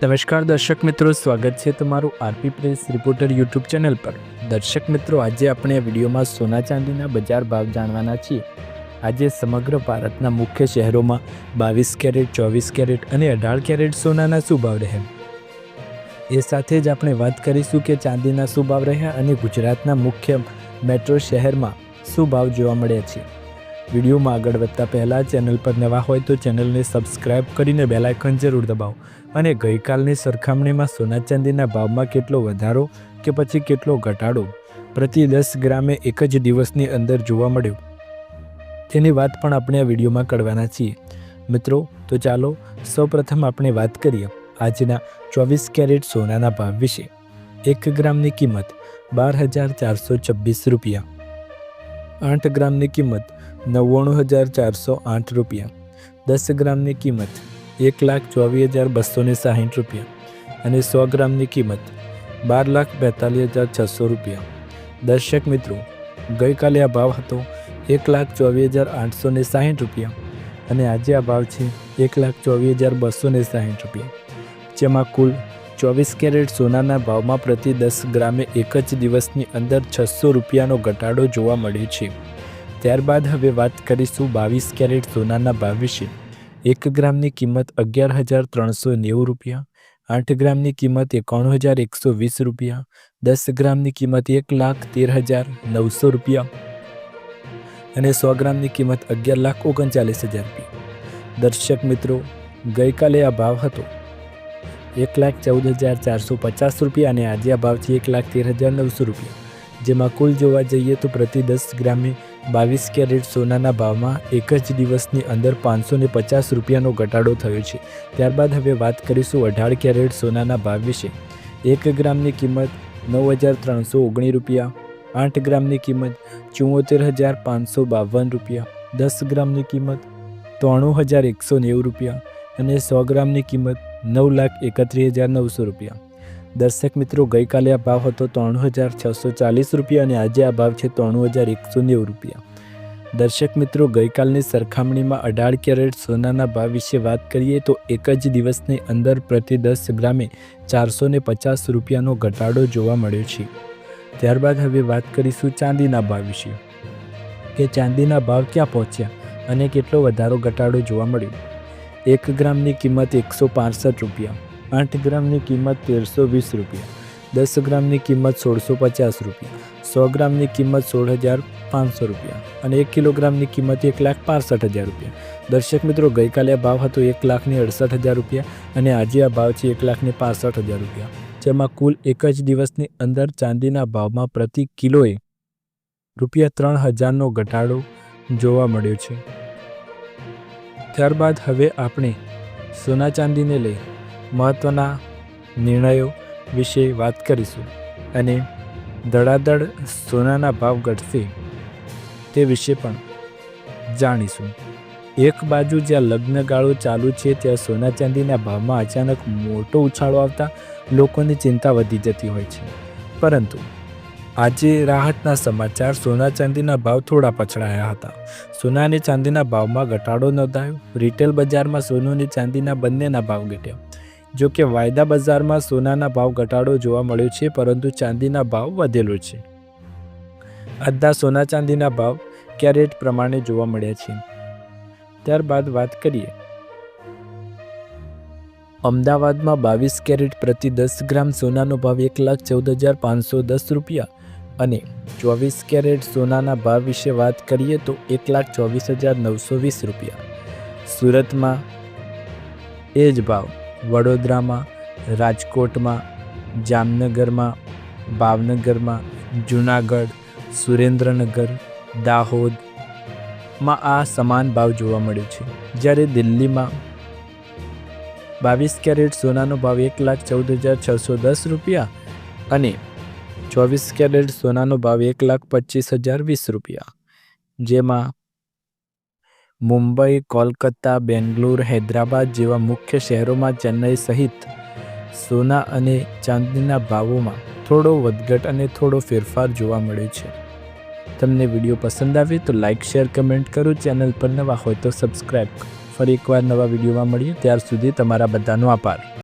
નમસ્કાર દર્શક મિત્રો, સ્વાગત છે તમારું RP press reporter YouTube channel પર। દર્શક મિત્રો, આજે આપણે આ વિડીયોમાં સોના ચાંદીના બજાર ભાવ જાણવાના છીએ। આજે સમગ્ર ભારતના મુખ્ય શહેરોમાં 22 કેરેટ, 24 કેરેટ અને 18 કેરેટ સોનાના શું ભાવ રહ્યા, એ સાથે જ આપણે વાત કરીશું કે ચાંદીના શું ભાવ રહ્યા અને ગુજરાતના મુખ્ય મેટ્રો શહેરમાં શું ભાવ જોવા મળ્યા છે। વિડીયોમાં આગળ વધતા પહેલાં ચેનલ પર નવા હોય તો ચેનલને સબસ્ક્રાઇબ કરીને બેલ આઇકન જરૂર દબાવો અને ગઈકાલની સરખામણીમાં સોના ચાંદીના ભાવમાં કેટલો વધારો કે પછી કેટલો ઘટાડો પ્રતિ 10 ગ્રામે એક જ દિવસની અંદર જોવા મળ્યો, તેની વાત પણ આપણે આ વિડીયોમાં કરવાના છીએ। મિત્રો, તો ચાલો સૌપ્રથમ આપણે વાત કરીએ આજના 24 કેરેટ સોનાના ભાવ વિશે। 1 ગ્રામની કિંમત 12,426 રૂપિયા, 8 ગ્રામની કિંમત 99,408 રૂપિયા, 10 ગ્રામની કિંમત 1,24,260 રૂપિયા અને 100 ગ્રામની કિંમત 12,42,600 રૂપિયા। દર્શક મિત્રો, ગઈકાલે આ ભાવ હતો 1,24,860 રૂપિયા અને આજે આ ભાવ છે 1,24,260 રૂપિયા, જેમાં કુલ 24 કેરેટ સોનાના ભાવમાં પ્રતિ 10 ગ્રામે એક જ દિવસની અંદર 600 રૂપિયાનો ઘટાડો જોવા મળ્યો છે। ત્યારબાદ હવે વાત કરીશું 22 કેરેટ સોનાના ભાવ વિશે। 1 ગ્રામની કિંમત 11,390 રૂપિયા, 8 ગ્રામની કિંમત 91,120 રૂપિયા, 10 ગ્રામની કિંમત 1,13,900 રૂપિયા અને 100 ગ્રામની કિંમત 11,39,000 રૂપિયા। દર્શક મિત્રો, ગઈકાલે આ ભાવ હતો 1,14,450 રૂપિયા અને આજે આ ભાવ છે 1,13,900 રૂપિયા, જેમાં કુલ જોવા જઈએ તો પ્રતિ 10 ગ્રામે 22 કેરેટ સોનાના ભાવમાં એક જ દિવસની અંદર 550 રૂપિયાનો ઘટાડો થયો છે। ત્યારબાદ હવે વાત કરીશું 18 કેરેટ સોનાના ભાવ વિશે। 1 ગ્રામની કિંમત 9,319 રૂપિયા, 8 ગ્રામની કિંમત 74,552 રૂપિયા, 10 ગ્રામની કિંમત 93,190 રૂપિયા અને 100 ગ્રામની કિંમત 9,31,900 રૂપિયા। દર્શક મિત્રો, ગઈકાલે આ ભાવ હતો 93,640 રૂપિયા અને આજે આ ભાવ છે 93,190 રૂપિયા। દર્શક મિત્રો, ગઈકાલની સરખામણીમાં 18 કેરેટ સોનાના ભાવ વિશે વાત કરીએ તો એક જ દિવસની અંદર પ્રતિ 10 ગ્રામે 450 રૂપિયાનો ઘટાડો જોવા મળ્યો છે। ત્યારબાદ હવે વાત કરીશું ચાંદીના ભાવ વિશે કે ચાંદીના ભાવ ક્યાં પહોંચ્યા અને કેટલો વધારો ઘટાડો જોવા મળ્યો। 1 ગ્રામની કિંમત 165 રૂપિયા, 8 ગ્રામની કિંમત 1,320 રૂપિયા, 10 ગ્રામની કિંમત 1,650 રૂપિયા, 100 ગ્રામની કિંમત 16,500 રૂપિયા અને 1 કિલોગ્રામની કિંમત 1,65,000 રૂપિયા। દર્શક મિત્રો, ગઈકાલે આ ભાવ હતો 1,68,000 રૂપિયા અને આજે આ ભાવ છે 1,65,000 રૂપિયા, જેમાં કુલ એક જ દિવસની અંદર ચાંદીના ભાવમાં પ્રતિ કિલોએ ₹3,000નો ઘટાડો જોવા મળ્યો છે। ત્યારબાદ હવે આપણે સોના ચાંદીને લઈ મહત્ત્વના નિર્ણયો વિશે વાત કરીશું અને ધડાધડ સોનાના ભાવ ઘટશે તે વિશે પણ જાણીશું। એક બાજુ જ્યાં લગ્નગાળો ચાલુ છે ત્યાં સોના ચાંદીના ભાવમાં અચાનક મોટો ઉછાળો આવતા લોકોની ચિંતા વધી જતી હોય છે, પરંતુ આજે રાહતના સમાચાર, સોના ચાંદીના ભાવ થોડા પછડાયા હતા। સોના અને ચાંદીના ભાવમાં ઘટાડો નોંધાયો। રિટેલ બજારમાં સોનું અને ચાંદીના બંનેના ભાવ ઘટ્યા। જો કે વાયદા બજારમાં સોનાના ભાવ ઘટાડો જોવા મળ્યો છે, પરંતુ ચાંદીના ભાવ વધેલો છે। આજના સોના ચાંદીના ભાવ કેરેટ પ્રમાણે જોવા મળ્યા છે। ત્યારબાદ વાત કરીએ અમદાવાદમાં 22 કેરેટ પ્રતિ 10 ગ્રામ સોનાનો ભાવ 1,14,510 રૂપિયા અને 24 કેરેટ સોનાના ભાવ વિશે વાત કરીએ તો 1,24,920 રૂપિયા। સુરતમાં એ જ ભાવ વડોદરામાં, રાજકોટમાં, જામનગરમાં, ભાવનગરમાં, જૂનાગઢ, સુરેન્દ્રનગર, દાહોદમાં આ સમાન ભાવ જોવા મળ્યો છે, જ્યારે દિલ્હીમાં 22 કેરેટ સોનાનો ભાવ 1,14,610 રૂપિયા અને 24 કેરેટ સોનાનો ભાવ 1,25,020 રૂપિયા, જેમાં મુંબઈ, કોલકાતા, બેંગ્લોર, હૈદરાબાદ જેવા મુખ્ય શહેરોમાં ચેન્નઈ સહિત સોના અને ચાંદીના ભાવોમાં થોડો વધઘટ અને થોડો ફેરફાર જોવા મળ્યો છે। તમને વિડીયો પસંદ આવે તો લાઇક, શેર, કમેન્ટ કરો। ચેનલ પર નવા હોય તો સબસ્ક્રાઈબ કરો। ફરી એકવાર નવા વિડીયોમાં મળીએ, ત્યાર સુધી તમારા બધાનો આભાર।